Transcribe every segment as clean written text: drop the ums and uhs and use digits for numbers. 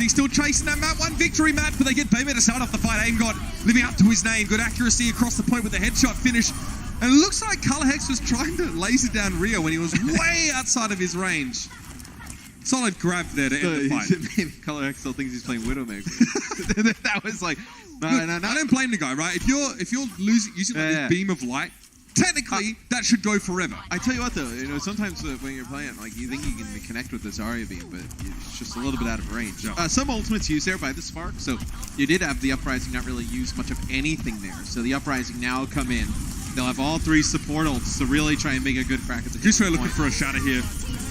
He's still chasing that map. One victory map, but they get Bebe to start off the fight. Aimgod living up to his name. Good accuracy across the point with the headshot finish. And it looks like Color Hex was trying to laser down Rio when he was way outside of his range. Solid grab there to end the fight. Maybe Color Hex still thinks he's playing Widowmaker. That was like, no. I don't blame the guy, right? If you're using this beam of light, technically that should go forever. I tell you what though, sometimes when you're playing, like you think you can connect with this Aria beam, but it's just a little bit out of range. Yeah. Some ultimates used there by the Spark, so you did have the Uprising not really use much of anything there. So the Uprising now come in. They'll have all 3 support ults to really try and make a good crack at the Gushway looking for a shatter here.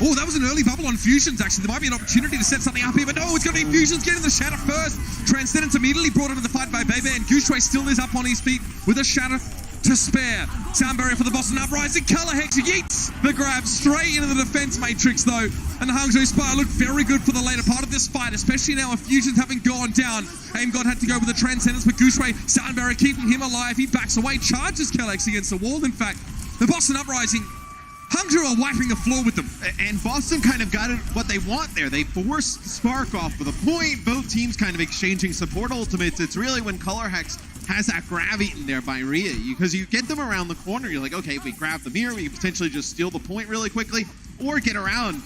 Oh, that was an early bubble on Fusions, actually. There might be an opportunity to set something up here, but no, it's going to be Fusions getting the shatter first. Transcendence immediately brought into the fight by Bebe, and Gushway still is up on his feet with a shatter to spare. Sound barrier for the Boston Uprising. Color Hex yeets the grab straight into the defense matrix, though. And the Hangzhou Spire looked very good for the later part of this fight, especially now with Fusions having gone down. Aimgod had to go with the Transcendence, but Gushway, Sound barrier keeping him alive. He backs away, charges Color Hex against the wall. In fact, the Boston Uprising, Hangzhou are wiping the floor with them. And Boston kind of got what they want there. They forced Spark off with a point. Both teams kind of exchanging support ultimates. It's really when Color Hex has that grab eaten there by Ria, because you get them around the corner. You're like, okay, if we grab them here, we can potentially just steal the point really quickly, or get around,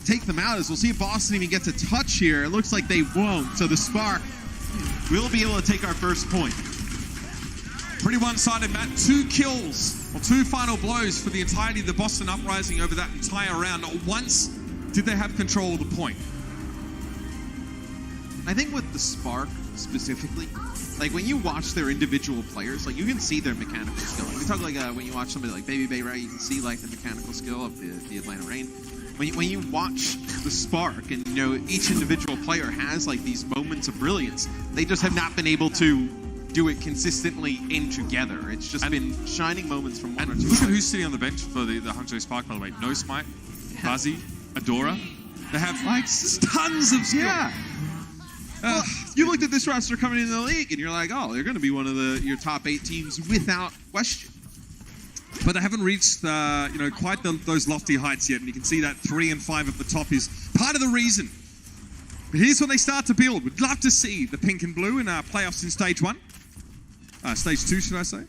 take them out. As we'll see if Boston even gets a touch here. It looks like they won't. So the Spark will be able to take our first point. Pretty one-sided, Matt. 2 kills, or 2 final blows for the entirety of the Boston Uprising over that entire round. Not once did they have control of the point. I think with the Spark specifically, like when you watch their individual players, like you can see their mechanical skill. Like we talk like when you watch somebody like Baby Bay, right? You can see like the mechanical skill of the Atlanta Reign. When you watch the Spark, and each individual player has like these moments of brilliance, they just have not been able to do it consistently in together. It's just been shining moments from one or two. Look at who's sitting on the bench for the Hangzhou Spark, by the way. No Smite, Fuzzy, Adora. They have like tons of skill. Yeah. Well, you looked at this roster coming into the league, and you're like, oh, they're going to be one of your top 8 teams without question. But they haven't reached quite those lofty heights yet, and you can see that 3 and 5 at the top is part of the reason. But here's when they start to build. We'd love to see the pink and blue in our playoffs in stage 1. Stage 2, should I say?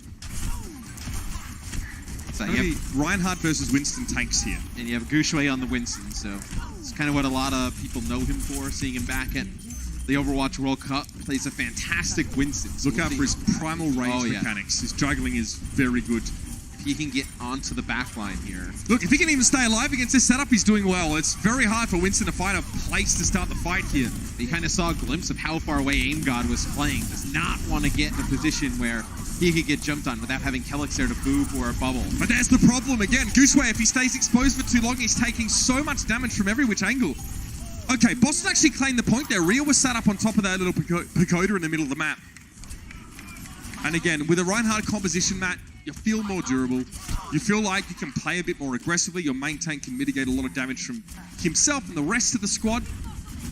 So you have Reinhardt versus Winston tanks here. And you have Gushway on the Winston, so it's kind of what a lot of people know him for, seeing him back at the Overwatch World Cup. Plays a fantastic Winston. So look out for his primal range mechanics. His juggling is very good. If he can get onto the back line here. Look, if he can even stay alive against this setup, he's doing well. It's very hard for Winston to find a place to start the fight here. He kind of saw a glimpse of how far away Aimgod was playing. Does not want to get in a position where he could get jumped on without having Kellex there to boop or a bubble. But there's the problem again. Gushway, if he stays exposed for too long, he's taking so much damage from every which angle. Okay, Boston actually claimed the point there. Rio was sat up on top of that little pagoda in the middle of the map. And again, with a Reinhardt composition, Matt, you feel more durable. You feel like you can play a bit more aggressively. Your main tank can mitigate a lot of damage from himself and the rest of the squad.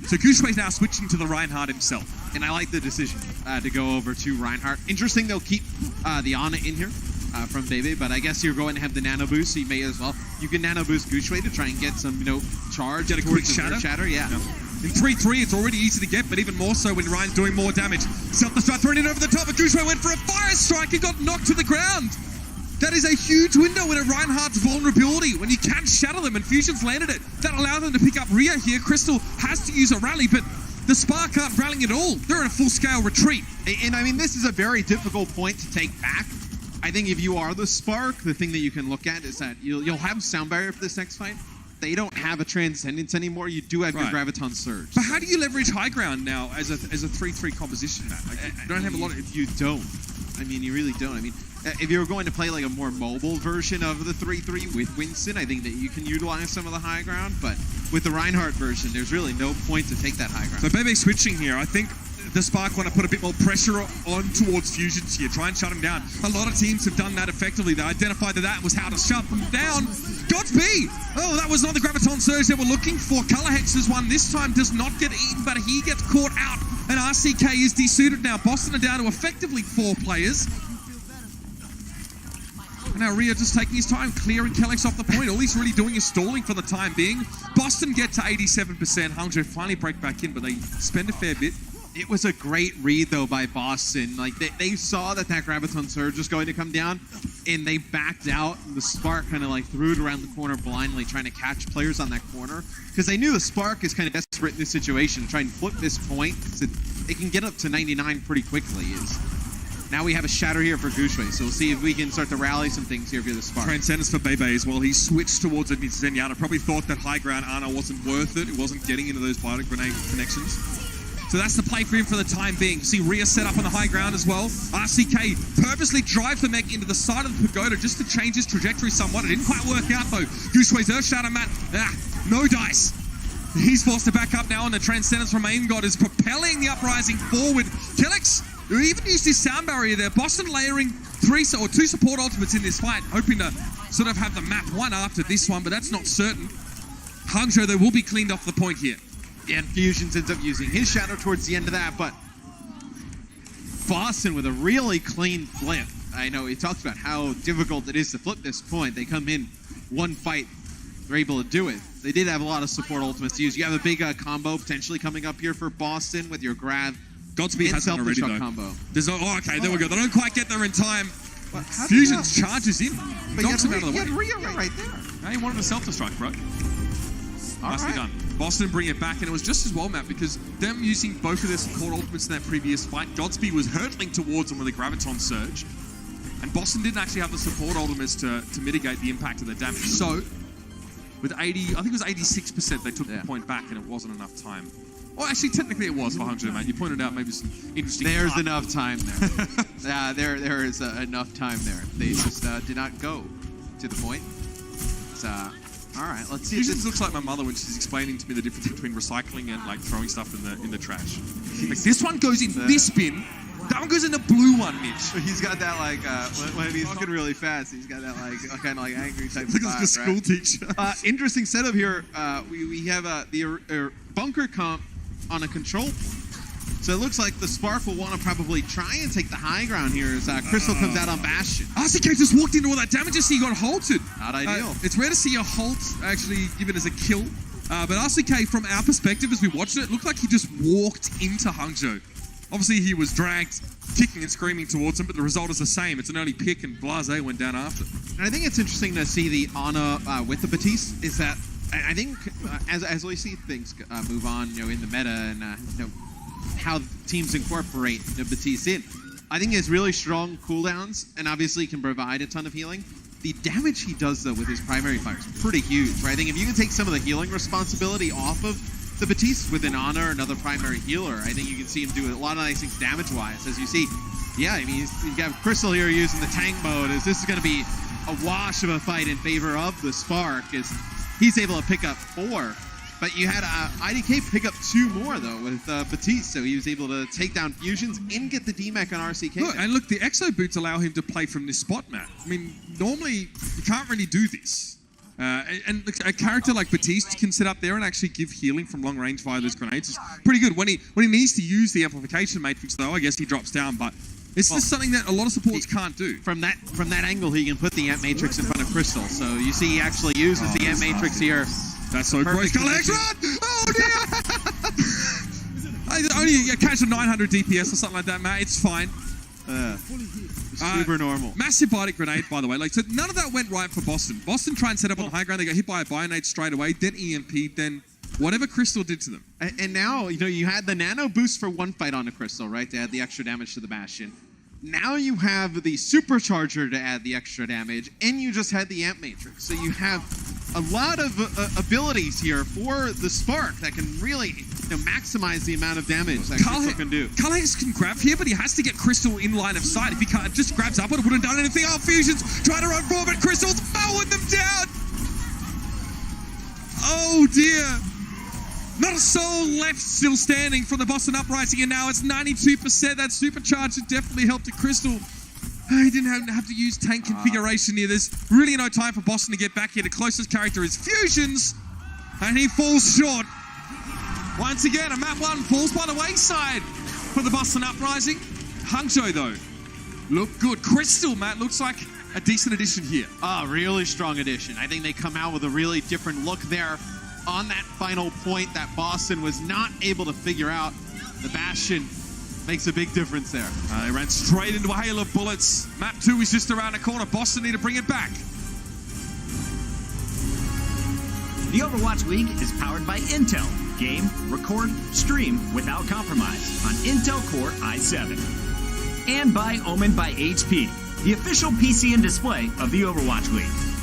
So Gushway's now switching to the Reinhardt himself. And I like the decision to go over to Reinhardt. Interesting, they'll keep the Ana in here from Bebe, but I guess you're going to have the nano boost, so you may as well. You can nano boost Gushway to try and get some, charge. Get a quick shatter. Yeah. In 3-3, it's already easy to get, but even more so when Ryan's doing more damage. Self-destruct thrown in over the top, but Gushway went for a fire strike and got knocked to the ground. That is a huge window in a Reinhardt's vulnerability. When you can't shatter them, and Fusion's landed it, that allowed them to pick up Ria here. Crystal has to use a rally, but the Spark aren't rallying at all. They're in a full-scale retreat. And I mean, this is a very difficult point to take back. I think if you are the Spark, the thing that you can look at is that you'll have Sound Barrier for this next fight. They don't have a Transcendence anymore. You do have your Graviton Surge. But how do you leverage high ground now as a 3-3 composition, Matt? Like, you don't have a lot of... You don't. I mean, you really don't. I mean, if you were going to play like a more mobile version of the 3-3 with Winston, I think that you can utilize some of the high ground. But with the Reinhardt version, there's really no point to take that high ground. So Bebe switching here. I think the Spark want to put a bit more pressure on towards Fusions here. Try and shut him down. A lot of teams have done that effectively. They identified that was how to shut them down. Godspeed! Oh, that was not the Graviton Surge they were looking for. Color Hex's one this time does not get eaten, but he gets caught out. And RCK is desuited now. Boston are down to effectively 4 players. Now Ria just taking his time, clearing Kellex off the point. All he's really doing is stalling for the time being. Boston get to 87%. Hangzhou finally break back in, but they spend a fair bit. It was a great read, though, by Boston. Like, they saw that Graviton Surge was going to come down, and they backed out, and the Spark kind of, like, threw it around the corner blindly, trying to catch players on that corner. Because they knew the Spark is kind of desperate in this situation to try and flip this point, so they can get up to 99 pretty quickly. Now we have a shatter here for Gushue, so we'll see if we can start to rally some things here via the Spark. Transcendence for Bebe as well. He switched towards it. Zenyatta probably thought that high ground Ana wasn't worth it. It wasn't getting into those Bionic Grenade connections. So that's the play for him for the time being. See Ria set up on the high ground as well. RCK purposely drives the mech into the side of the pagoda just to change his trajectory somewhat. It didn't quite work out though. Gushue's Earth Shatter, Matt. No dice. He's forced to back up now, and the Transcendence from Main God is propelling the Uprising forward. Kellex, who even used his sound barrier there. Boston layering 2 support ultimates in this fight, hoping to sort of have the map won after this one, but that's not certain. Hangzhou, though, will be cleaned off the point here. Yeah, and Fusions ends up using his shadow towards the end of that, but Boston with a really clean flip. I know he talks about how difficult it is to flip this point. They come in one fight, they're able to do it. They did have a lot of support ultimates to use. You have a big combo potentially coming up here for Boston with your grab. Godspeed has one already though. Combo. There's no, okay, there we go. They don't quite get there in time. Fusions charges in. Knocks him out of the way. Ria right there. Now he wanted a self-destruct, bro. Nicely done. Boston bring it back, and it was just as well, Matt, because them using both of their support ultimates in that previous fight, Godspeed was hurtling towards them with a Graviton Surge, and Boston didn't actually have the support ultimates to mitigate the impact of the damage. So, with 80, I think it was 86%, they took the point back, and it wasn't enough time. Well, actually, technically it was for Hangzhou, man. You pointed out maybe some interesting... There's enough time there. There is enough time there. They just did not go to the point. All right, let's see. Fusions looks like my mother when she's explaining to me the difference between recycling and like throwing stuff in the trash. Like, this one goes in this bin, that one goes in the blue one, Mitch. He's got that like when he's talking really fast, he's got that like kind of like angry type. Look like a school teacher. Interesting setup here. We have the bunker comp on a control. So it looks like the Spark will want to probably try and take the high ground here as Crystal comes out on Bastion. RCK just walked into all that damage as he got halted. Not ideal. It's rare to see a halt actually given as a kill. But RCK, from our perspective as we watched it, looked like he just walked into Hangzhou. Obviously, he was dragged, kicking and screaming towards him, but the result is the same. It's an early pick, and Blase went down after. And I think it's interesting to see the Ana with the Batiste, is that I think as we see things move on, in the meta and, how teams incorporate the Batiste in. I think he has really strong cooldowns and obviously can provide a ton of healing. The damage he does, though, with his primary fire is pretty huge, right? I think if you can take some of the healing responsibility off of the Batiste with an Ana or another primary healer, I think you can see him do a lot of nice things damage-wise. As you see, yeah, I mean, you have Crystal here using the tank mode. This is going to be a wash of a fight in favor of the Spark, as he's able to pick up 4. But you had IDK pick up 2 more, though, with Batiste, so he was able to take down Fusions and get the DMAC on RCK. Look, the Exo Boots allow him to play from this spot, Matt. I mean, normally, you can't really do this. And a character like Batiste can sit up there and actually give healing from long range via those grenades. It's pretty good. When he needs to use the Amplification Matrix, though, I guess he drops down, but it's just something that a lot of supports can't do. From that angle, he can put the Amp Matrix in front of Crystal, so you see he actually uses the Amp Matrix here. That's so gross. Kellex, run! Oh, dear! Only a catch of 900 DPS or something like that, Matt. It's fine. Super normal. Massive Bionic Grenade, by the way. So none of that went right for Boston. Boston tried and set up on the high ground. They got hit by a Bionade straight away, then EMP, then whatever Crystal did to them. And now, you had the nano boost for one fight on the Crystal, right? To add the extra damage to the Bastion. Now you have the Supercharger to add the extra damage, and you just had the Amp Matrix. So you have a lot of abilities here for the Spark that can really maximize the amount of damage that Crystal can do. Kellex can grab here, but he has to get Crystal in line of sight. If he can't, just grabs up, it wouldn't have done anything. Oh, Fusion's trying to run forward, but Crystal's mowing them down. Oh, dear. Not a soul left still standing from the Boston Uprising, and now it's 92%. That Supercharger definitely helped the Crystal. He didn't have to use tank configuration here. There's really no time for Boston to get back here. The closest character is Fusions, and he falls short. Once again, a map 1 falls by the wayside for the Boston Uprising. Hangzhou, though, look good. Crystal, Matt, looks like a decent addition here. Oh, really strong addition. I think they come out with a really different look there on that final point that Boston was not able to figure out. The Bastion makes a big difference there. They ran straight into a hail of bullets. Map 2 is just around the corner. Boston need to bring it back. The Overwatch League is powered by Intel. Game, record, stream without compromise on Intel Core i7. And by Omen by HP, the official PC and display of the Overwatch League.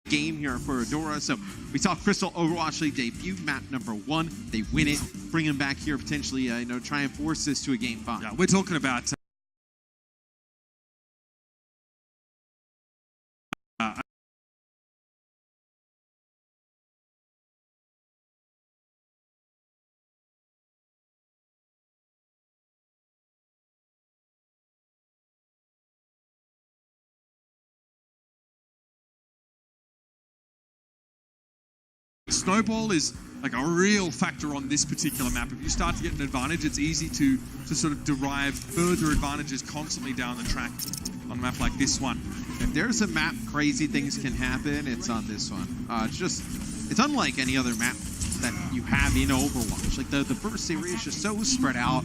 game here for Adora. So we saw Crystal Overwatch League debut, map number 1. They win it, bring him back here, potentially, try and force this to a game 5. Yeah, we're talking about Snowball is like a real factor on this particular map. If you start to get an advantage, it's easy to sort of derive further advantages constantly down the track on a map like this one. If there's a map crazy things can happen, it's on this one. It's unlike any other map that you have in Overwatch. Like the burst area is just so spread out.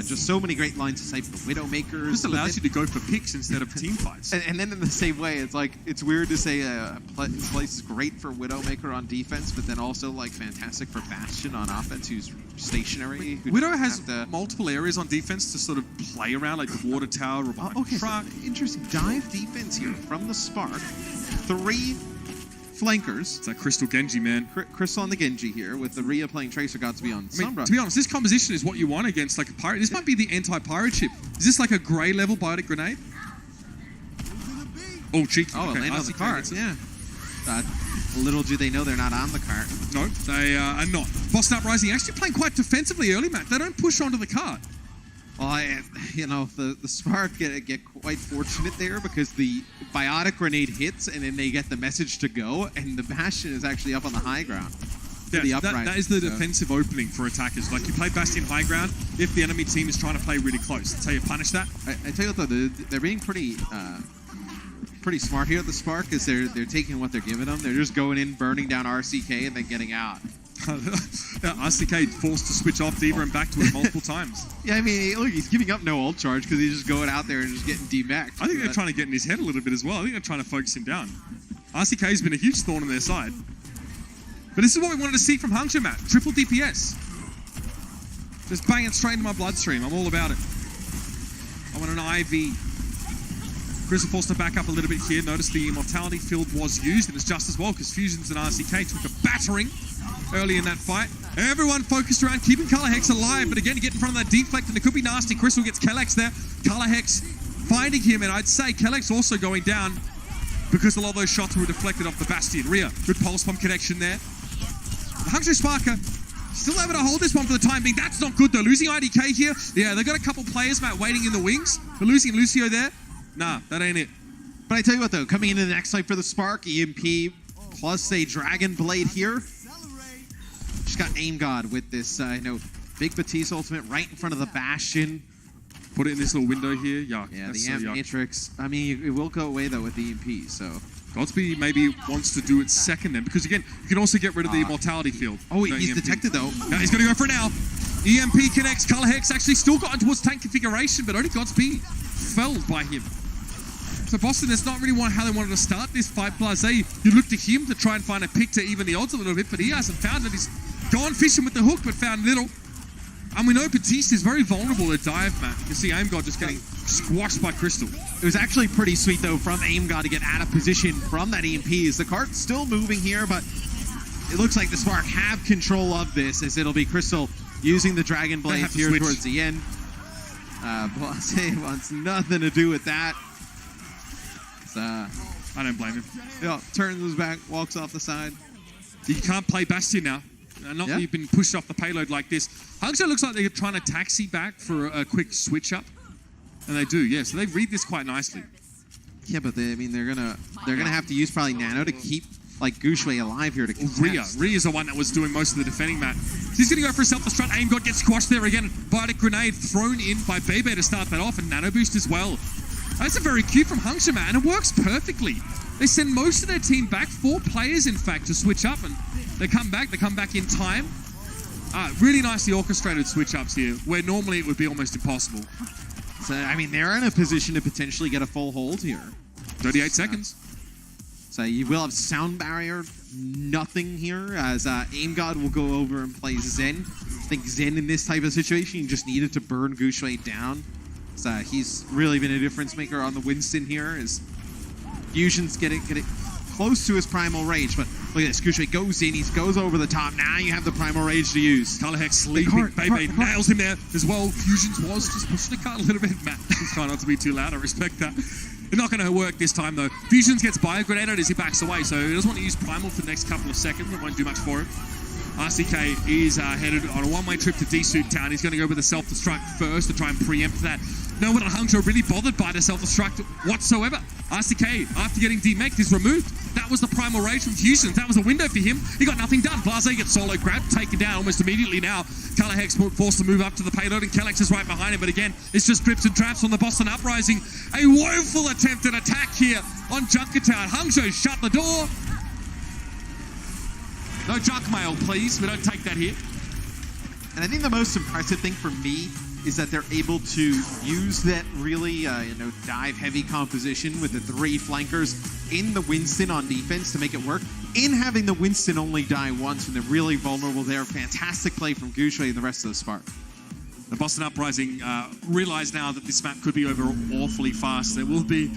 Just so many great lines of sight for Widowmakers. This allows you to go for picks instead of team fights. And then in the same way, it's like, it's weird to say this place is great for Widowmaker on defense, but then also like fantastic for Bastion on offense, who's stationary. Widow has multiple areas on defense to sort of play around, like the water tower or behind the truck. So interesting. Dive defense here from the Spark. 3 flankers. It's like Crystal Genji, man. Crystal on the Genji here, with the Rhea playing Tracer Gods Beyond Sombra. To be honest, this composition is what you want against like a pirate. This might be the anti-pirate chip. Is this like a grey level biotic grenade? Oh, cheeky. Oh, okay, land on the cart, yeah. Little do they know they're not on the cart. No, they are not. Boston Uprising actually playing quite defensively early, Matt. They don't push onto the cart. Well, the Spark get quite fortunate there, because the biotic grenade hits and then they get the message to go, and the Bastion is actually up on the high ground. Yeah, that is the defensive opening for attackers. Like, you play Bastion high ground if the enemy team is trying to play really close. That's how you punish that. I tell you what though, they're being pretty smart here at the Spark, because they're taking what they're giving them. They're just going in, burning down RCK, and then getting out. Yeah, RCK forced to switch off D.Va and back to it multiple times. Yeah, I mean, look, he's giving up no ult charge because he's just going out there and just getting demacked. I think they're trying to get in his head a little bit as well. I think they're trying to focus him down. RCK has been a huge thorn on their side. But this is what we wanted to see from Hangzhou, Matt. Triple DPS. Just bang it straight into my bloodstream. I'm all about it. I want an IV. Crystal forced to back up a little bit here. Notice the Immortality field was used, and it's just as well, because Fusions and RCK took a battering early in that fight. Everyone focused around keeping Color Hex alive, but again, you get in front of that deflect, and it could be nasty. Crystal gets Kellex there. Color Hex finding him, and I'd say Kellex also going down because a lot of those shots were deflected off the Bastion. Rhea, good pulse bomb connection there. The Hangzhou Sparker still able to hold this one for the time being. That's not good though. Losing IDK here. Yeah, they've got a couple players, Matt, waiting in the wings. But losing Lucio there. Nah, that ain't it. But I tell you what though, coming into the next fight for the Spark, EMP plus a Dragon Blade here. Just got Aim God with this, big Batiste ultimate right in front of the Bastion. Put it in this little window here. Yuck. Yeah, the Amp Matrix. I mean, it will go away though with the EMP, so. Godspeed maybe wants to do it second then, because again, you can also get rid of the Immortality field. Oh, he's detected though. Yeah, he's going to go for it now. EMP connects. Color Hex actually still got towards tank configuration, but only Godspeed felled by him. So Boston, that's not really how they wanted to start this fight. Blase, you look to him to try and find a pick to even the odds a little bit, but he hasn't found it. He's gone fishing with the hook, but found little. And we know Batiste is very vulnerable to dive, Matt. You can see Aim God just getting squashed by Crystal. It was actually pretty sweet, though, from Aim God to get out of position from that EMP. Is the cart's still moving here, but it looks like the Spark have control of this, as it'll be Crystal using the Dragon Blades here towards the end. Blase wants nothing to do with that. I don't blame him. Yeah, turns back, walks off the side. You can't play Bastion now. Not that you've been pushed off the payload like this. Hangzhou looks like they're trying to taxi back for a quick switch up, and they do. Yeah, so they read this quite nicely. Yeah, but they're gonna have to use probably Nano to keep like Gushui alive here to contest. Rhea's the one that was doing most of the defending, Matt. So he's gonna go for a self-destruct. Aim God gets squashed there again. Biotic grenade thrown in by Bebe to start that off, and Nano boost as well. That's a very cute from Hangzhou, Matt, and it works perfectly. They send most of their team back, 4 players in fact, to switch up, and they come back in time. Really nicely orchestrated switch-ups here, where normally it would be almost impossible. So, I mean, they're in a position to potentially get a full hold here. 38 seconds. So you will have sound barrier, nothing here, as Aim God will go over and play Zen. I think Zen in this type of situation, you just needed to burn Gushui down. So he's really been a difference maker on the Winston here, as Fusion's getting close to his primal rage, but look at this. Gucci goes in, he goes over the top. Now you have the primal rage to use. Color Hex sleeping, Bebe nails him there as well. Fusions was just pushing the card a little bit. Matt, just try not to be too loud, I respect that. It's not going to work this time though. Fusions gets bio-grenaded as he backs away, so he doesn't want to use primal for the next couple of seconds. It won't do much for him. RCK is headed on a one-way trip to D-Suit Town. He's going to go with a self-destruct first to try and preempt that. No one at Hangzhou really bothered by the self-destruct whatsoever. RCK, after getting demeked, is removed. That was the primal rage from Fusions. That was a window for him. He got nothing done. Blase gets solo grabbed, taken down almost immediately now. Color Hex forced to move up to the payload, and Kellex is right behind him. But again, it's just drips and traps on the Boston Uprising. A woeful attempt at attack here on Junkertown. Hangzhou shut the door. No junk mail, please. We don't take that here. And I think the most impressive thing for me is that they're able to use that really, dive-heavy composition with the 3 flankers in the Winston on defense to make it work. In having the Winston only die once when they're really vulnerable there. Fantastic play from Gouche and the rest of the Spark. The Boston Uprising realize now that this map could be over awfully fast. There will be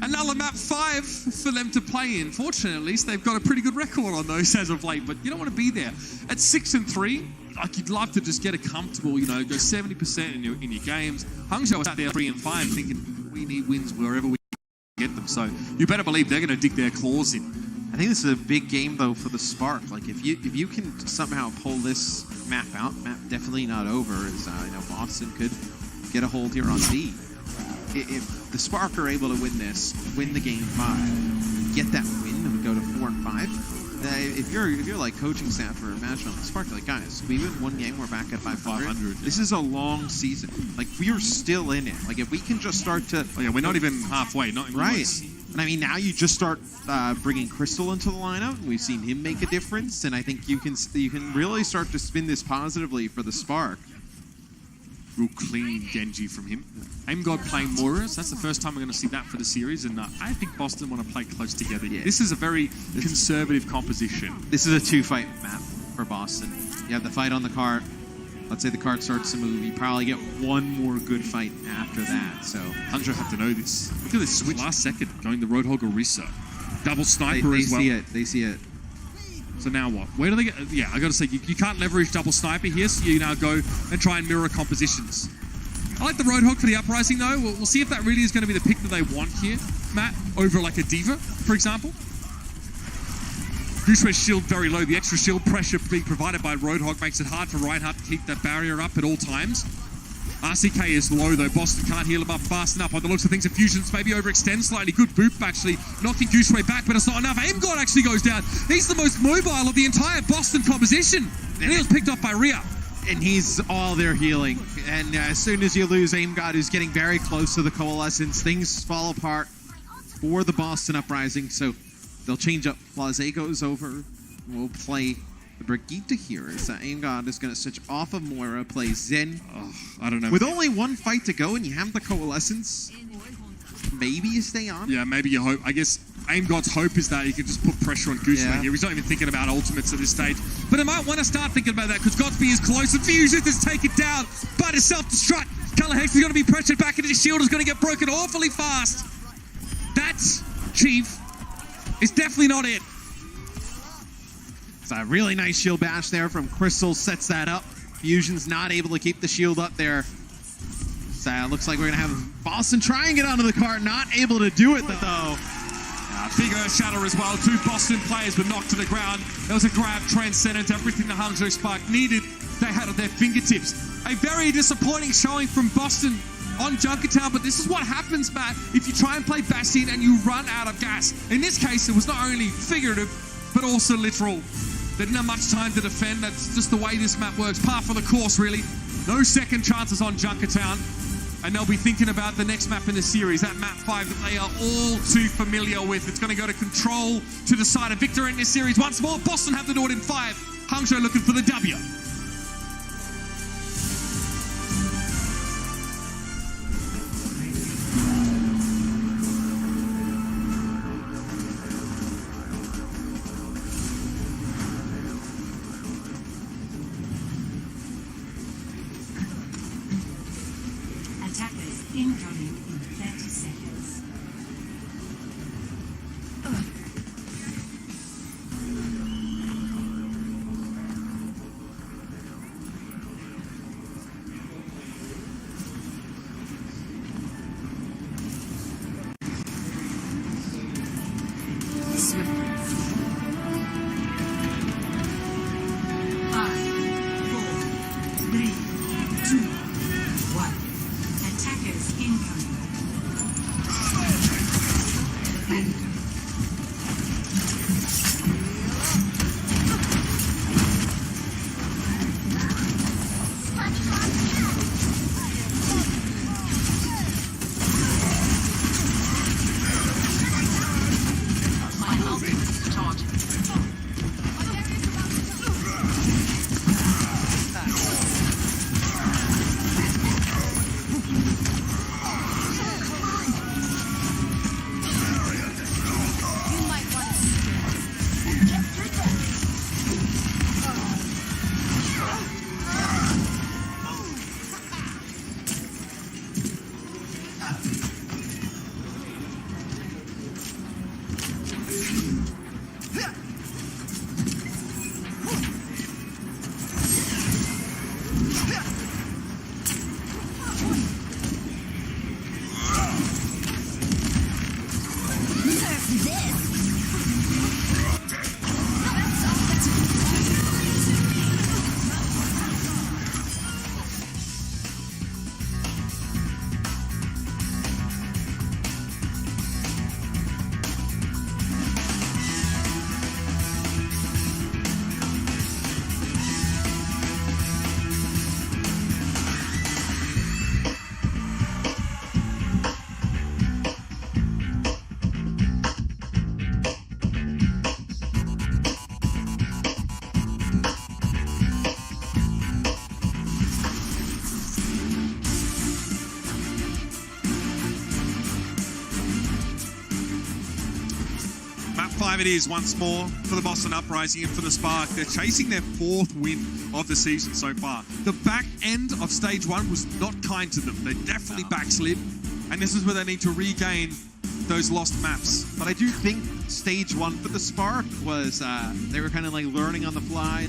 another map 5 for them to play in. Fortunately, at least they've got a pretty good record on those as of late, but you don't want to be there. At 6-3, like you'd love to just get a comfortable, go 70% in your games. Hangzhou was out there 3-5 thinking we need wins wherever we get them. So you better believe they're going to dig their claws in. I think this is a big game though for the Spark. Like if you can somehow pull this map out, map definitely not over, as Boston could get a hold here on D. If the Spark are able to win this, win the game 5, get that win, and we go to 4 and 5. If you're like coaching staff or management on the Spark, like guys, we win one game, we're back at 500. This is a long season. Like we are still in it. Like if we can just start to, we're not even halfway, not even right. Close. And I mean, now you just start bringing Crystal into the lineup. We've seen him make a difference, and I think you can really start to spin this positively for the Spark. Real clean Genji from him. Aim God playing Moirus. That's the first time we're going to see that for the series, and I think Boston want to play close together. Yeah. This is a very conservative composition. This is a 2-fight map for Boston. You have the fight on the cart. Let's say the cart starts to move. You probably get one more good fight after that. So Hangzhou have to know this. Look at this switch last second, going the Roadhog Orisa. Double sniper as well. They see it. So now what? Where do they get? Yeah, I got to say, you can't leverage double sniper here, so you now go and try and mirror compositions. I like the Roadhog for the Uprising, though. We'll see if that really is going to be the pick that they want here, Matt, over like a Diva, for example. Goose's shield very low. The extra shield pressure being provided by Roadhog makes it hard for Reinhardt to keep that barrier up at all times. RCK is low though. Boston can't heal him up fast enough. By the looks of things, Fusions maybe overextend slightly. Good boop actually, knocking Goose's back, but it's not enough. Aim God actually goes down. He's the most mobile of the entire Boston composition. And he was picked off by Rhea. And he's all there healing. And as soon as you lose Aim God, who's getting very close to the Coalescence, things fall apart for the Boston Uprising. So they'll change up. Blase goes over. We'll play the Brigitte here. As Aim God is going to switch off of Moira, play Zen. Oh, I don't know. With only one fight to go and you have the Coalescence, maybe you stay on? Yeah, maybe you hope. I guess Aim God's hope is that he can just put pressure on Goose here. He's not even thinking about ultimates at this stage. But I might want to start thinking about that because Godsby is close and Fusion is taken down by the self-destruct. Color Hex is going to be pressured back into the shield, is going to get broken awfully fast. That's, Chief, is definitely not it. It's a really nice shield bash there from Crystal, sets that up. Fusion's not able to keep the shield up there. So looks like we're going to have Boston try and get onto the cart, not able to do it though. Big Earth Shatter as well. 2 Boston players were knocked to the ground. There was a grab transcendent. Everything the Hangzhou Spark needed, they had at their fingertips. A very disappointing showing from Boston on Junkertown, but this is what happens, Matt, if you try and play Bastion and you run out of gas. In this case, it was not only figurative, but also literal. They didn't have much time to defend. That's just the way this map works. Par for the course, really. No second chances on Junkertown. And they'll be thinking about the next map in the series, that map 5 that they are all too familiar with. It's going to go to Control to decide a victor in this series. Once more, Boston have to do it in 5. Hangzhou looking for the W. Attackers incoming in 30 seconds. 5 it is once more for the Boston Uprising and for the Spark. They're chasing their 4th win of the season so far. The back end of stage 1 was not kind to them. They definitely backslid, and this is where they need to regain those lost maps. But I do think stage 1 for the Spark was they were kind of like learning on the fly.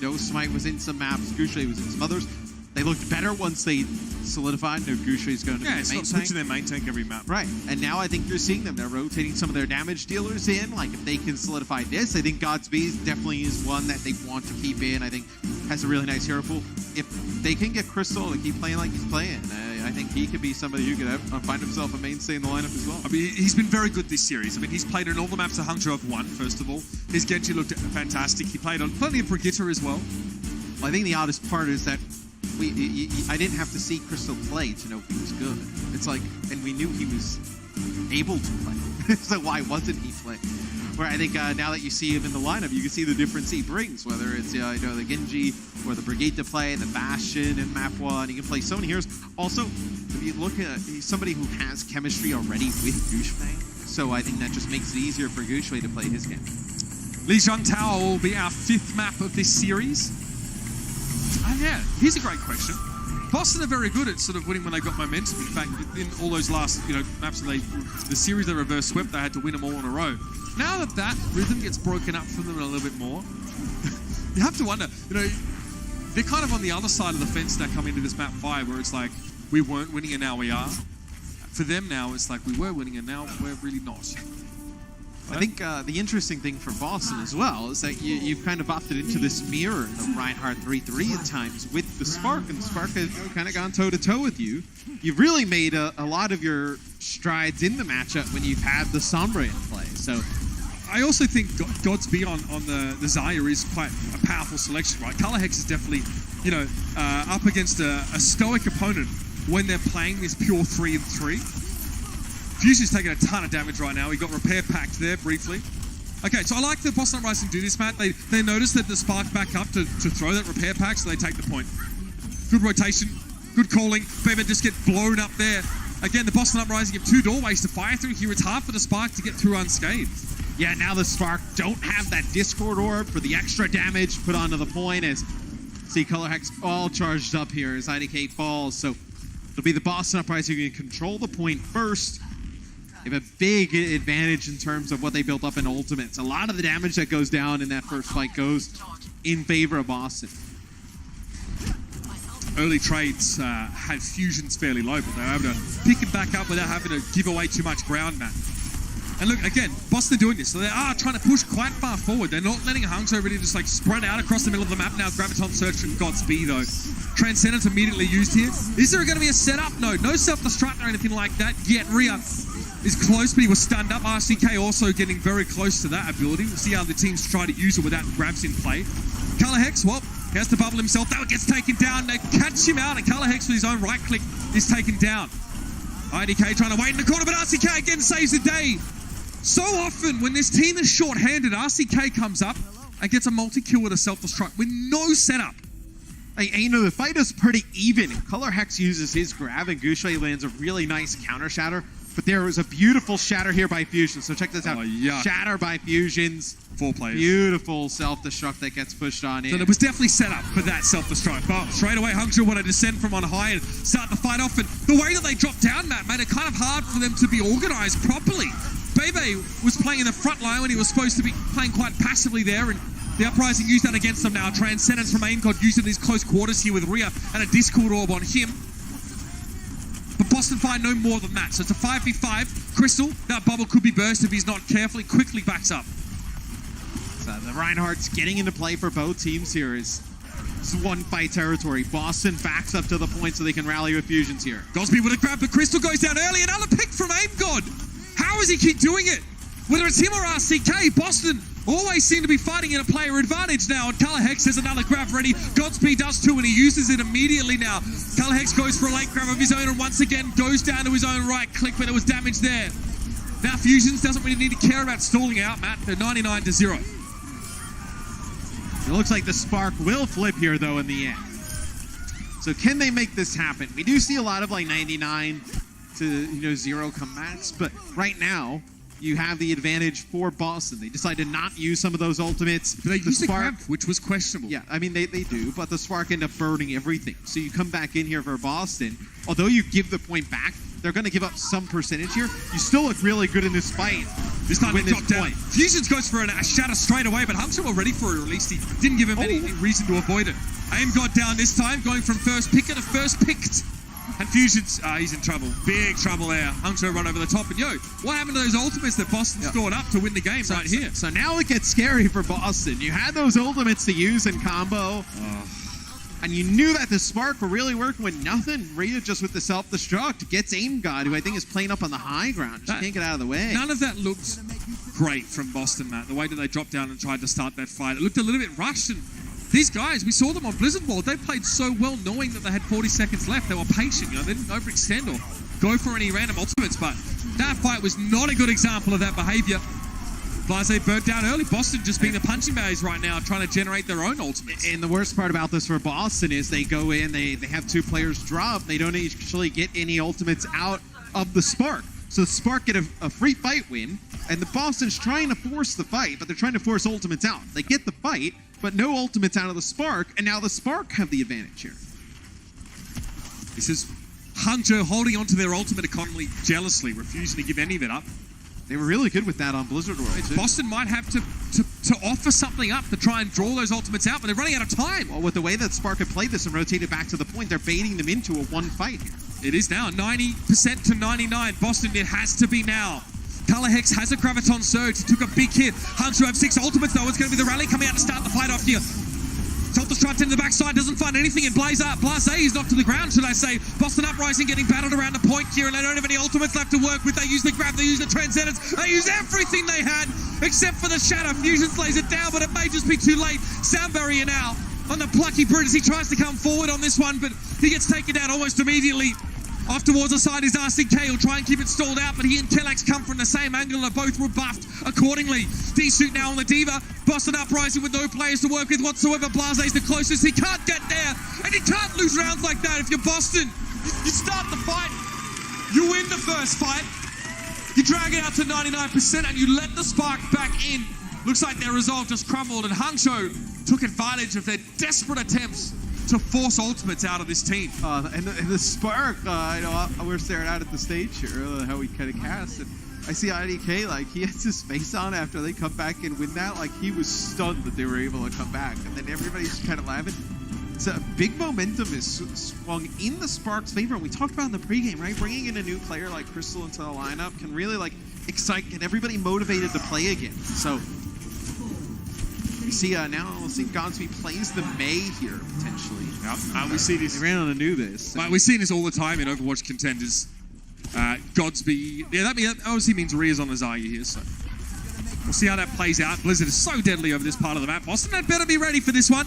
No Smite was in some maps, Goucher was in some others. They looked better once they solidified. No, Goucher's going to be the it's main not tank. switching their main tank every map. Right, and now I think you're seeing them. They're rotating some of their damage dealers in. Like, if they can solidify this, I think Godspeed definitely is one that they want to keep in. I think has a really nice hero pool. If they can get Crystal to keep playing like he's playing, I think he could be somebody who could find himself a mainstay in the lineup as well. I mean, he's been very good this series. I mean, he's played on all the maps that Hangzhou have won, first of all. His Genji looked fantastic. He played on plenty of Brigitte as well. I think the oddest part is that I didn't have to see Crystal play to know he was good. It's like, and we knew he was able to play. So why wasn't he playing? Where I think now that you see him in the lineup, you can see the difference he brings, whether it's the Genji or the Brigitte to play, the Bastion in map 1. He can play so many heroes. Also, if you look at he's somebody who has chemistry already with Goucher, so I think that just makes it easier for Goucher to play his game. Lijiang Tower will be our 5th map of this series. Yeah, here's a great question. Boston are very good at sort of winning when they got momentum. In fact, in all those last maps, the series they reverse swept, they had to win them all in a row. Now that rhythm gets broken up from them a little bit more, you have to wonder, they're kind of on the other side of the fence now coming into this map 5, where it's like, we weren't winning and now we are. For them now, it's like we were winning and now we're really not. I think the interesting thing for Boston as well is that you've kind of opted into this mirror in the Reinhardt 3-3 at times with the Spark, and the Spark has kind of gone toe-to-toe with you. You've really made a lot of your strides in the matchup when you've had the Sombra in play. So I also think Godspeed on the Zarya is quite a powerful selection, right? Color Hex is definitely, up against a stoic opponent when they're playing this pure 3-3. Fusion's taking a ton of damage right now. He got repair packed there briefly. Okay, so I like the Boston Uprising do this, Matt. They notice that the Spark back up to throw that repair pack, so they take the point. Good rotation, good calling. Bebe just get blown up there. Again, the Boston Uprising have 2 doorways to fire through here. It's hard for the Spark to get through unscathed. Yeah, now the Spark don't have that Discord Orb for the extra damage put onto the point as see Color Hex all charged up here as IDK falls. So it'll be the Boston Uprising who can control the point first. They have a big advantage in terms of what they built up in ultimates. A lot of the damage that goes down in that first fight goes in favor of Boston. Early trades had Fusions fairly low, but they were able to pick it back up without having to give away too much ground, Matt. And look, again, Boston are doing this. So they are trying to push quite far forward. They're not letting Hangzhou really just like spread out across the middle of the map now. Graviton search from Godspeed though. Transcendence immediately used here. Is there going to be a setup? No self-destruct or anything like that yet. Rhea is close, but he was stunned up. RCK also getting very close to that ability. We'll see how the teams try to use it without grabs in play. Color Hex, well, he has to bubble himself. That one gets taken down. They catch him out, and Color Hex with his own right click is taken down. IDK trying to wait in the corner, but RCK again saves the day. So often when this team is short-handed, RCK comes up and gets a multi-kill with a self-destruct with no setup. The fight is pretty even. Color Hex uses his grab, and Goucher lands a really nice counter shatter. But there was a beautiful shatter here by Fusion. So check this out. Shatter by Fusions. 4 players. Beautiful self-destruct that gets pushed on in. So it was definitely set up for that self-destruct. But straight away, Hangzhou want to descend from on high and start the fight off. And the way that they dropped down, Matt, made it kind of hard for them to be organized properly. Bebe was playing in the front line when he was supposed to be playing quite passively there. And the Uprising used that against them now. Transcendence from AimGod using these close quarters here with Rhea and a Discord Orb on him. But Boston find no more than that. So it's a 5v5. Crystal, that bubble could be burst if he's not careful. He quickly backs up. So the Reinhardt's getting into play for both teams here. It's one fight territory. Boston backs up to the point so they can rally with Fusions here. Godspeed with a grab, but Crystal goes down early. Another pick from AimGod. How does he keep doing it? Whether it's him or RCK, Boston always seem to be fighting in a player advantage now. And Color Hex has another grab ready. Godspeed does too, and he uses it immediately now. Color Hex goes for a late grab of his own and once again goes down to his own right click, but there was damage there. Now Fusions doesn't really need to care about stalling out, Matt. They're 99-0. It looks like the Spark will flip here, though, in the end. So can they make this happen? We do see a lot of like 99 to 0 comebacks, but right now, you have the advantage for Boston. They decide to not use some of those ultimates. But they used the grab, which was questionable. Yeah, I mean, they do, but the Spark end up burning everything. So you come back in here for Boston. Although you give the point back, they're going to give up some percentage here. You still look really good in this fight. This time they dropped down. Fusions goes for a shatter straight away, but Hangzhou were ready for it, or at least he didn't give him any reason to avoid it. Aim got down this time, going from first picker to first picked. And Fusion's, he's in trouble. Big trouble there. Hangzhou run over the top. And what happened to those ultimates that Boston stored up to win the game right here? So now it gets scary for Boston. You had those ultimates to use in combo. And you knew that the Spark were really working with nothing. Rhea just with the self-destruct gets Aim God, who I think is playing up on the high ground. Just can't get out of the way. None of that looked great from Boston, Matt. The way that they dropped down and tried to start that fight. It looked a little bit rushed. And these guys, we saw them on Blizzard World. They played so well knowing that they had 40 seconds left. They were patient. They didn't overextend or go for any random ultimates. But that fight was not a good example of that behavior. Blase burnt down early. Boston just being the punching bags right now, trying to generate their own ultimates. And the worst part about this for Boston is they go in, they have 2 players drop. They don't actually get any ultimates out of the Spark. So the Spark get a free fight win, and the Boston's trying to force the fight, but they're trying to force ultimates out. They get the fight, but no ultimates out of the Spark, and now the Spark have the advantage here. This is Hangzhou holding onto their ultimate economy jealously, refusing to give any of it up. They were really good with that on Blizzard World, too. Boston might have to offer something up to try and draw those ultimates out, but they're running out of time. Well, with the way that Spark had played this and rotated back to the point, they're baiting them into a 1 fight here. It is now 90% to 99. Boston, it has to be now. Color Hex has a Graviton Surge. He took a big hit. Hangzhou have 6 ultimates, though. It's going to be the rally coming out to start the fight off here. Self-destruct into the backside, doesn't find anything, and Blase is knocked to the ground, should I say. Boston Uprising getting battled around the point here, and they don't have any ultimates left to work with. They use the grab, they use the transcendence, they use everything they had, except for the shatter. Fusion slays it down, but it may just be too late. Sound barrier now on the plucky Brutus. He tries to come forward on this one, but he gets taken down almost immediately. Off towards the side is IDK. He'll try and keep it stalled out, but he and Kellax come from the same angle and are both rebuffed accordingly. D-Suit now on the Diva. Boston Uprising with no players to work with whatsoever. Blase's the closest. He can't get there, and you can't lose rounds like that if you're Boston. You start the fight, you win the first fight, you drag it out to 99%, and you let the Spark back in. Looks like their resolve just crumbled, and Hangzhou took advantage of their desperate attempts to force ultimates out of this team. And the Spark, we're staring out at the stage here, how we kind of cast. And I see IDK, like, he has his face on after they come back and win that. Like, he was stunned that they were able to come back. And then everybody's kind of laughing. It's a big momentum is swung in the Spark's favor. And we talked about in the pregame, right? Bringing in a new player like Crystal into the lineup can really, like, get everybody motivated to play again. So we see now, we'll see Godspeed plays the Mei here, potentially. Yep. We see this. They ran on to do this. We've seen this all the time in Overwatch contenders. Godspeed. Yeah, that obviously means Rhea's on the Zarya here, so we'll see how that plays out. Blizzard is so deadly over this part of the map. Boston had better be ready for this one.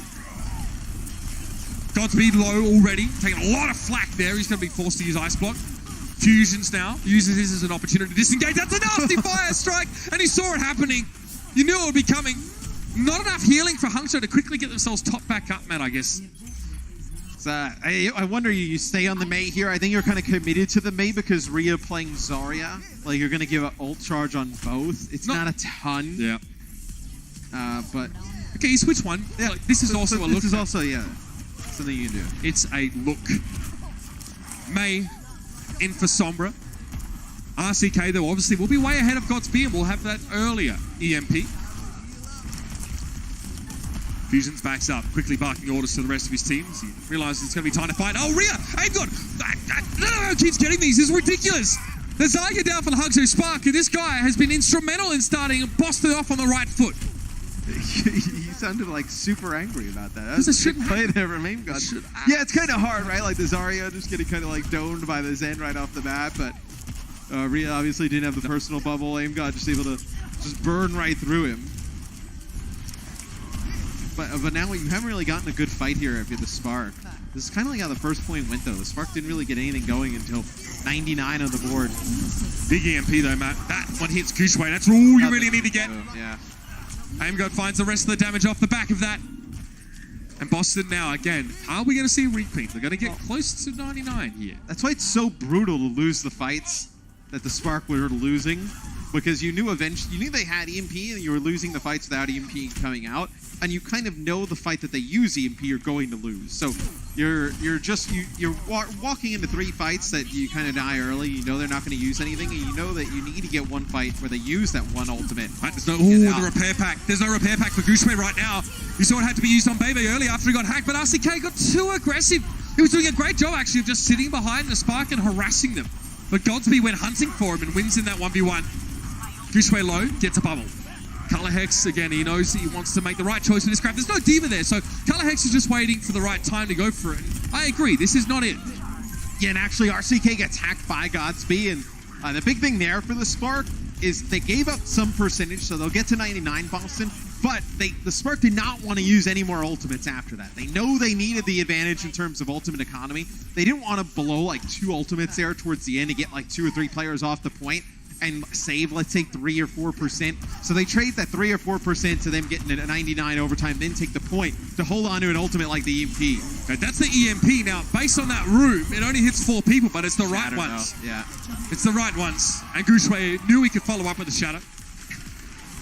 Godspeed low already, taking a lot of flack there. He's going to be forced to use Ice Block. Fusions now, uses this as an opportunity to disengage. That's a nasty fire strike, and he saw it happening. You knew it would be coming. Not enough healing for Hangzhou to quickly get themselves top back up, Matt, I guess. I wonder you stay on the Mei here. I think you're kind of committed to the Mei because Rhea playing Zarya. Like, you're going to give an ult charge on both. It's not a ton. Yeah. But okay, you switch one. Yeah. Like, this is also a look. This is also, something you can do. It's a look. Mei in for Sombra. RCK, though, obviously will be way ahead of Godspeed, and we'll have that earlier EMP. Fusions backs up, quickly barking orders to the rest of his teams. He realizes it's going to be time to fight. Oh, Rhea! Aim God! No, keeps getting these. This is ridiculous. The Zarya down for the Hangzhou Spark, and this guy has been instrumental in starting and Boston off on the right foot. He sounded like super angry about that. That was a good play there from Aim God. Yeah, it's kind of hard, right? Like the Zarya just getting kind of like domed by the Zen right off the bat, but Rhea obviously didn't have the personal bubble. Aim God just able to just burn right through him. But now you haven't really gotten a good fight here if you're the Spark. This is kind of like how the first point went, though. The Spark didn't really get anything going until 99 on the board. Big EMP, though, Matt. That one hits Gooshway. That's all you really need to get. Yeah. Aimgod finds the rest of the damage off the back of that. And Boston now, again, are we going to see a repeat? They're going to get close to 99 here. That's why it's so brutal to lose the fights that the Spark were losing. because you knew they had EMP and you were losing the fights without EMP coming out, and you kind of know the fight that they use EMP you're going to lose. So you're walking into 3 fights that you kind of die early. You know they're not going to use anything, and you know that you need to get one fight where they use that one ultimate. There's no the repair pack. There's no repair pack for Gushue right now. You saw it had to be used on Bebe early after he got hacked, but RCK got too aggressive. He was doing a great job actually of just sitting behind the Spark and harassing them. But Godsby went hunting for him and wins in that 1v1. Gushue low, gets a bubble. Color Hex, again, he knows he wants to make the right choice with this grab. There's no Diva there, so Color Hex is just waiting for the right time to go for it. I agree, this is not it. Yeah, and actually RCK gets hacked by Godsby, and the big thing there for the Spark is they gave up some percentage, so they'll get to 99 Boston, but the Spark did not want to use any more ultimates after that. They know they needed the advantage in terms of ultimate economy. They didn't want to blow like 2 ultimates there towards the end to get like 2 or 3 players off the point and save, let's say, 3 or 4%. So they trade that 3 or 4% to them getting a 99 overtime, then take the point to hold on to an ultimate like the EMP. Okay, that's the EMP. Now, based on that room, it only hits 4 people, but it's the right ones. Yeah. It's the right ones. And Gushue knew he could follow up with a Shatter.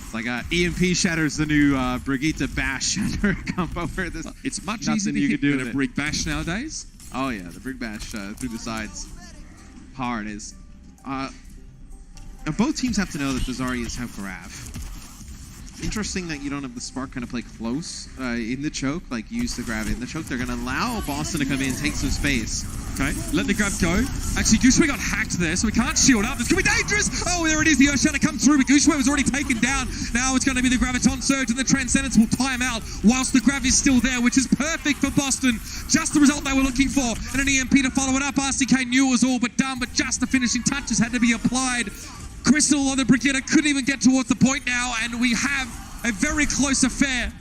It's like EMP Shatter's the new Brigitte Bash Shatter combo. Where there's it's much easier to hit than a Brig Bash nowadays. Oh yeah, the Brig Bash through the sides. Hard is. Now both teams have to know that the Zarya's have Grav. Interesting that you don't have the Spark kind of play close in the choke, like use the Grav in the choke. They're going to allow Boston to come in and take some space. Okay, let the grab go. Actually, Gushue got hacked there, so we can't shield up. This could be dangerous. Oh, there it is. The Earth Shatter comes through, but Gushue was already taken down. Now it's going to be the Graviton Surge, and the Transcendence will time out whilst the Grav is still there, which is perfect for Boston. Just the result they were looking for. And an EMP to follow it up. RCK knew it was all but done, but just the finishing touches had to be applied. Crystal on the Brigitte couldn't even get towards the point now, and we have a very close affair.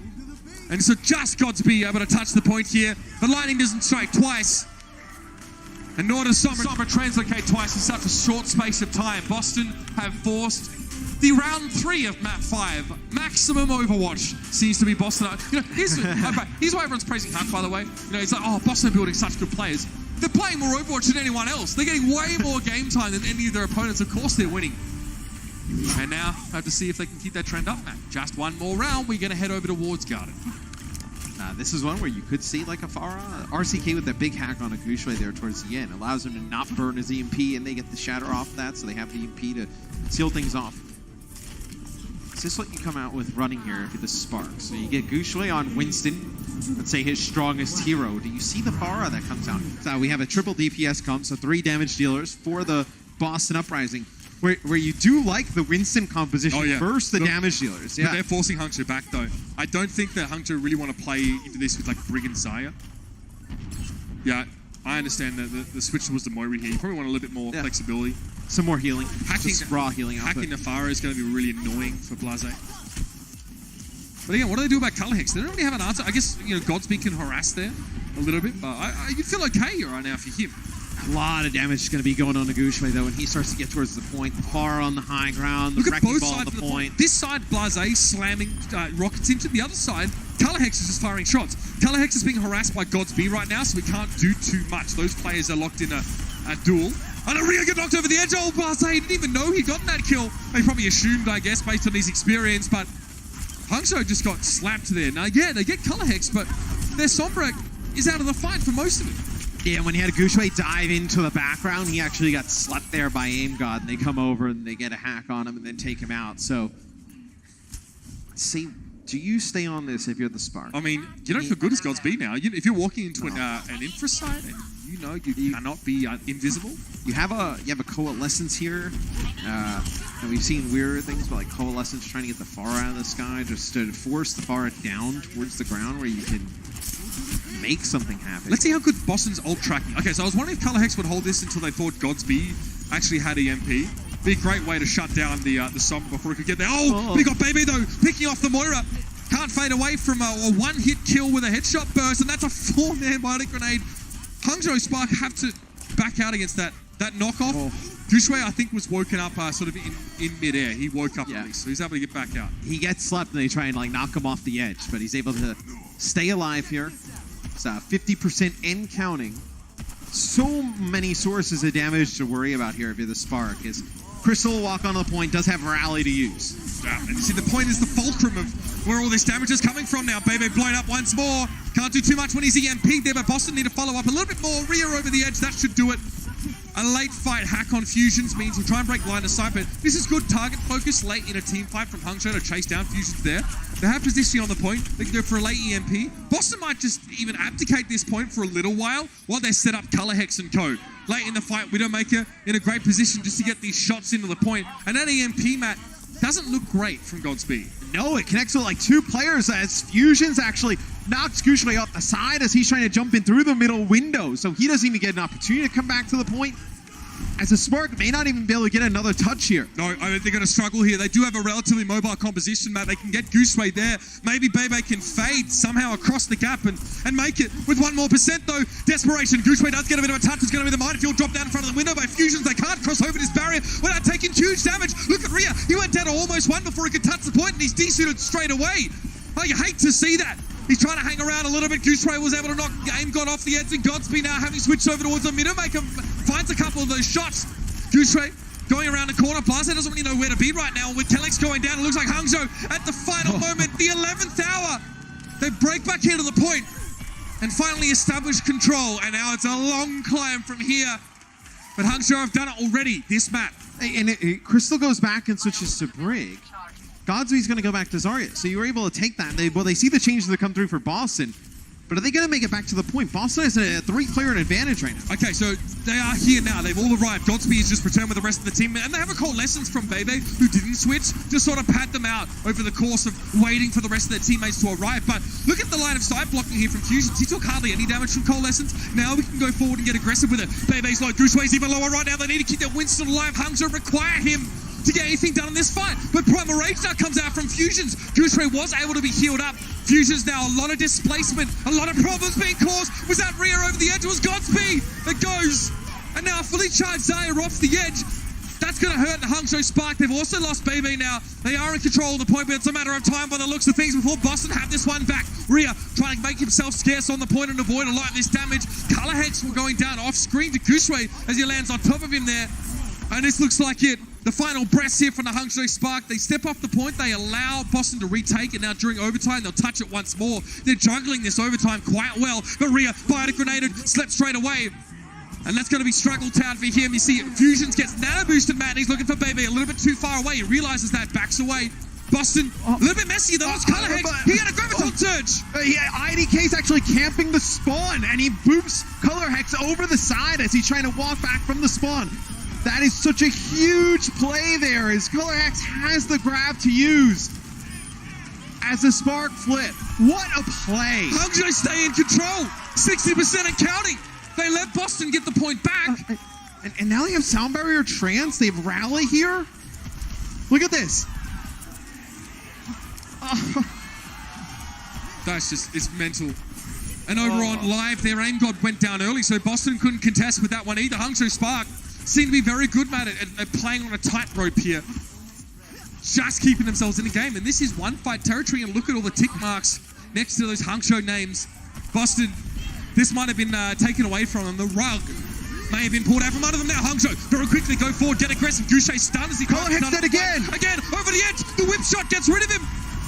And so just Godsby able to touch the point here. The lightning doesn't strike twice. And nor does Sombra translocate twice in such a short space of time. Boston have forced the round 3 of map 5. Maximum Overwatch seems to be Boston. You know, here's why everyone's praising Huck, by the way. You know, it's like, oh, Boston are building such good players. They're playing more Overwatch than anyone else. They're getting way more game time than any of their opponents. Of course they're winning. And now, have to see if they can keep that trend up, man. Just one more round, we're going to head over towards Garden. This is one where you could see like a Farah. RCK with that big hack on a Gushue there towards the end allows him to not burn his EMP, and they get the Shatter off that, so they have the EMP to seal things off. Is this what you come out with running here if you're the Spark? So you get Gushue on Winston, let's say his strongest hero. Do you see the Farah that comes out? So we have a triple DPS come, so 3 damage dealers for the Boston Uprising. Where you do like the Winston composition versus the damage dealers. Yeah, but they're forcing Hangzhou back though. I don't think that Hangzhou really want to play into this with like Brig and Zarya. Yeah, I understand that the switch was the Moira here. You probably want a little bit more flexibility. Some more healing. Hacking raw healing output. Hacking Nefara is going to be really annoying for Blase. But again, what do they do about Color Hex? They don't really have an answer. I guess, you know, Godspeed can harass there a little bit, but you'd feel okay right now for him. A lot of damage is going to be going on to Gushue though when he starts to get towards the point. Far on the high ground, the wrecking ball on the point. This side, Blase slamming rockets into the other side. Color Hex is just firing shots. Color Hex is being harassed by Godsby right now, so we can't do too much. Those players are locked in a duel. And Aria got knocked over the edge. Oh, Blase didn't even know he'd gotten that kill. They probably assumed, I guess, based on his experience, but Hangzhou just got slapped there. Now, yeah, they get Color Hex, but their Sombra is out of the fight for most of it. Yeah, when he had a Gushue dive into the background, he actually got slept there by Aim God, and they come over and they get a hack on him and then take him out. So, see, do you stay on this if you're the Spark? I mean, you don't feel good as Godsby now. If you're walking into an infra site and you know you cannot be invisible. You have a Coalescence here, and we've seen weird things, but like Coalescence trying to get the Farah out of the sky, just to force the Farah down towards the ground where you can make something happen. Let's see how good Boston's ult tracking. Okay, so I was wondering if Color Hex would hold this until they thought Godsby actually had EMP. Be a great way to shut down the Sombra before it could get there. Oh, we got Baby though, picking off the Moira. Can't fade away from a one-hit kill with a headshot burst, and that's a 4-man biotic grenade. Hangzhou Spark have to back out against that knockoff. Gushue, I think, was woken up sort of in midair. He woke up at least, so he's able to get back out. He gets slept and they try and like knock him off the edge, but he's able to stay alive here. It's 50% and counting so many sources of damage to worry about here if you're the Spark. Is Crystal will walk onto the point, does have Rally to use. And you see, the point is the fulcrum of where all this damage is coming from now. Bebe blown up once more. Can't do too much when he's EMP'd there, but Boston need to follow up a little bit more. Rhea over the edge, that should do it. A late fight hack on Fusions means he'll try and break line of sight, but this is good target focus late in a team fight from Hangzhou to chase down Fusions there. They have positioning on the point. They can go for a late EMP. Boston might just even abdicate this point for a little while they set up Color Hex and Co. Late in the fight, Widowmaker in a great position just to get these shots into the point. And that EMP, Matt, doesn't look great from Godspeed. No, it connects with like two players as Fusions actually knocks Gushway off the side as he's trying to jump in through the middle window. So he doesn't even get an opportunity to come back to the point. As a Spark may not even be able to get another touch here. No, I think they're going to struggle here. They do have a relatively mobile composition, Matt. They can get Gooseway there. Maybe Bebe can fade somehow across the gap and make it with 1% more though. Desperation. Gooseway does get a bit of a touch. It's going to be the minefield drop down in front of the window by Fusions. They can't cross over this barrier without taking huge damage. Look at Rhea. He went down to almost one before he could touch the point, and he's desuited straight away. Oh, you hate to see that. He's trying to hang around a little bit. Gooseway was able to knock Game God off the edge, and Godspeed now having switched over towards the Widowmaker finds a couple of those shots. Gooseway going around the corner. Blase doesn't really know where to be right now. With Telex going down, it looks like Hangzhou at the final moment, the 11th hour. They break back here to the point and finally establish control. And now it's a long climb from here. But Hangzhou have done it already this map. And Crystal goes back and switches to Brig. Godspeed's going to go back to Zarya. So you were able to take that. They see the changes that come through for Boston. But are they going to make it back to the point? Boston has a 3-player advantage right now. Okay, so they are here now. They've all arrived. Godspeed has just returned with the rest of the team. And they haven't called lessons from Bebe, who didn't switch, to sort of pat them out over the course of waiting for the rest of their teammates to arrive. But look at the line of sight blocking here from Fusions. He took hardly any damage from coalescence. Now we can go forward and get aggressive with it. Bebe's low. Gooseway's even lower right now. They need to keep their Winston alive. Hangzhou require him to get anything done in this fight. But Primal Rage now comes out from Fusions. Gooseway was able to be healed up. Fusions now, a lot of displacement, a lot of problems being caused. Was that Rhea over the edge? It was Godspeed that goes. And now fully charged Zarya off the edge. That's going to hurt the Hangzhou Spark. They've also lost Bebe now. They are in control of the point, but it's a matter of time by the looks of things before Boston have this one back. Rhea trying to make himself scarce on the point and avoid a lot of this damage. Color Hex will going down off screen to Gooseway as he lands on top of him there. And this looks like it. The final breaths here from the Hangzhou Spark. They step off the point. They allow Boston to retake it. Now during overtime, they'll touch it once more. They're juggling this overtime quite well. But Rhea fired a grenade, slept straight away. And that's going to be struggle town for him. You see, Fusions gets nano boosted, Matt. And he's looking for Bebe a little bit too far away. He realizes that, backs away. Boston, a little bit messy though. It's Color Hex. He had a graviton surge. Yeah, IDK's actually camping the spawn, and he boosts Color Hex over the side as he's trying to walk back from the spawn. That is such a huge play there, as Color Hex has the grab to use as a Spark flip. What a play. Hangzhou stay in control. 60% and counting. They let Boston get the point back. And now they have Sound Barrier Trance. They have Rally here. Look at this. That's just, it's mental. And over on live, their aim god went down early, so Boston couldn't contest with that one either. Hangzhou Spark seem to be very good, Matt, at playing on a tightrope here. Just keeping themselves in the game. And this is one fight territory, and look at all the tick marks next to those Hangzhou names. Boston, this might have been taken away from them. The rug may have been pulled out from under them now. Hangzhou very quickly go forward, get aggressive. Goucher stunned as he Color Hex dead again. Again, over the edge. The whip shot gets rid of him.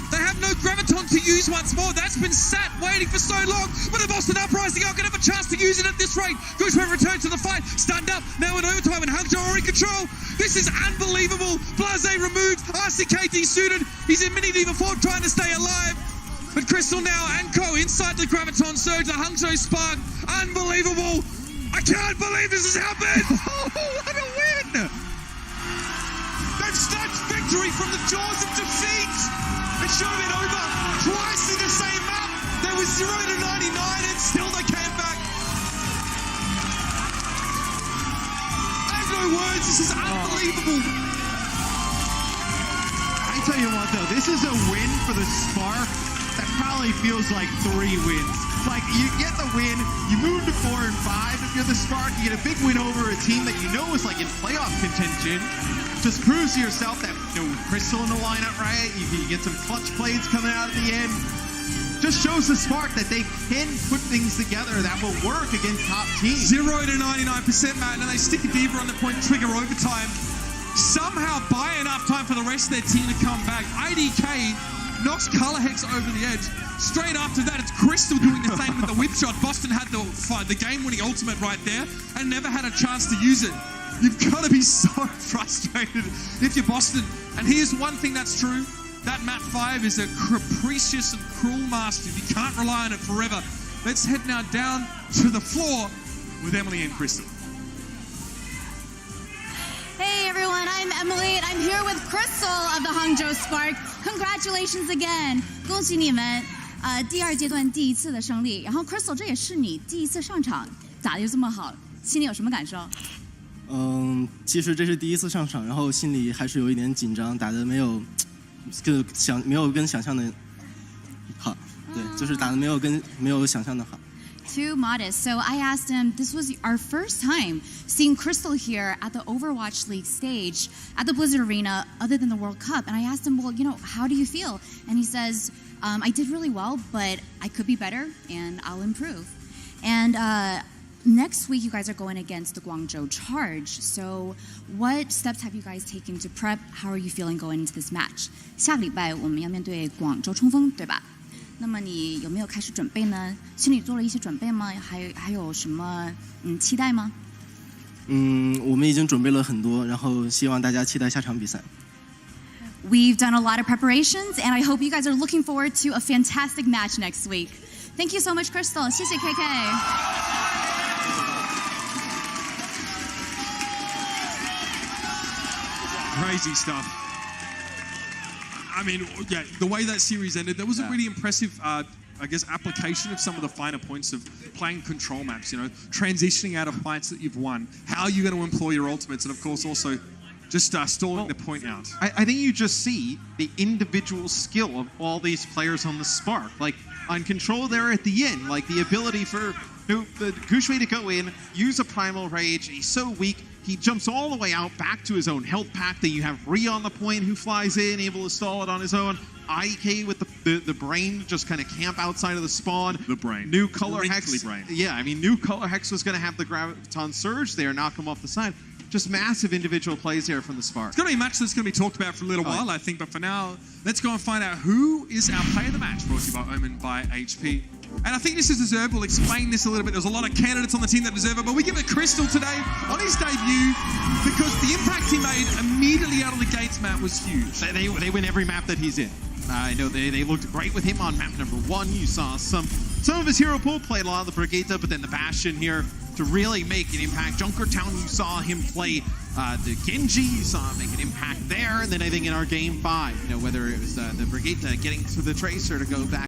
They have no graviton to use once more. That's been sat waiting for so long. But the Boston Uprising aren't going to have a chance to use it at this rate. Goucher returns to the fight. Stunned up. Now in overtime, and Hangzhou are in control. This is unbelievable. Blase removed. RCKT suited. He's in mini D before trying to stay alive. But Crystal now and Co inside the graviton surge. The Hangzhou Spark. Unbelievable. I can't believe this has happened. What a win. They've snatched victory from the jaws of defeat. It should have been over twice in the same map. There was 0 to 99 and still they came back. I have no words. This is unbelievable. I tell you what though, this is a win for the Spark that probably feels like 3 wins. Like, you get the win, you move to 4 and 5. If you're the Spark, you get a big win over a team that you know is like in playoff contention. Just proves to yourself that, you know, with Crystal in the lineup, right? You get some clutch plays coming out at the end. just shows the Spark that they can put things together that will work against top teams. 0 to 99%, Matt, and they stick a diva on the point, trigger overtime. Somehow buy enough time for the rest of their team to come back. IDK knocks Color Hex over the edge. Straight after that, it's Crystal doing the same with the whip shot. Boston had the game-winning ultimate right there and never had a chance to use it. You've got to be so frustrated if you're Boston. And here's one thing that's true. That map 5 is a capricious and cruel master. You can't rely on it forever. Let's head now down to the floor with Emily and Crystal. Hey everyone, I'm Emily and I'm here with Crystal of the Hangzhou Spark. Congratulations again. 恭喜你们第二阶段第一次的胜利。然后 Crystal 这也是你第一次上场，打得就这么好，心里有什么感受？其实这是第一次上场，然后心里还是有一点紧张，打得没有跟想象的好，对，就是打得没有想象的好。Too modest. So I asked him, this was our first time seeing Crystal here at the Overwatch League stage at the Blizzard Arena other than the World Cup. And I asked him, well, how do you feel? And he says, I did really well, but I could be better and I'll improve. And next week, you guys are going against the Guangzhou Charge. So what steps have you guys taken to prep? How are you feeling going into this match? 下个礼拜我们要面对广州冲锋，对吧？那么你有没有开始准备呢？心里做了一些准备吗？还有什么期待吗？我们已经准备了很多，然后希望大家期待下场比赛。We've done a lot of preparations, and I hope you guys are looking forward to a fantastic match next week. Thank you so much, Crystal. 谢谢 KK. Crazy stuff. I mean, yeah, the way that series ended, there was a really impressive, I guess, application of some of the finer points of playing control maps, transitioning out of fights that you've won. How are you going to employ your ultimates? And, of course, also just stalling the point out. I think you just see the individual skill of all these players on the Spark. Like, on control there at the end, like the ability for the Gushwei to go in, use a Primal Rage. He's so weak. He jumps all the way out back to his own health pack. Then you have Rhea on the point who flies in, able to stall it on his own. IDK with the brain just kind of camp outside of the spawn. The brain. New Color Hex. Brain. Yeah, I mean, new Color Hex was going to have the Graviton Surge there, knock him off the side. Just massive individual plays here from the Spark. It's going to be a match that's going to be talked about for a little while, I think. But for now, let's go and find out who is our player of the match, brought to you by Omen by HP. And I think this is deserved. We'll explain this a little bit. There's a lot of candidates on the team that deserve it, but we give it Crystal today on his debut because the impact he made immediately out of the gates, Matt, was huge. They win every map that he's in. I know they looked great with him on map number 1. You saw some of his hero pool played a lot of the Brigitte, but then the Bastion here to really make an impact. Junkertown, you saw him play the Genji, you saw him make an impact there, and then I think in our game 5, whether it was the Brigitte getting to the Tracer to go back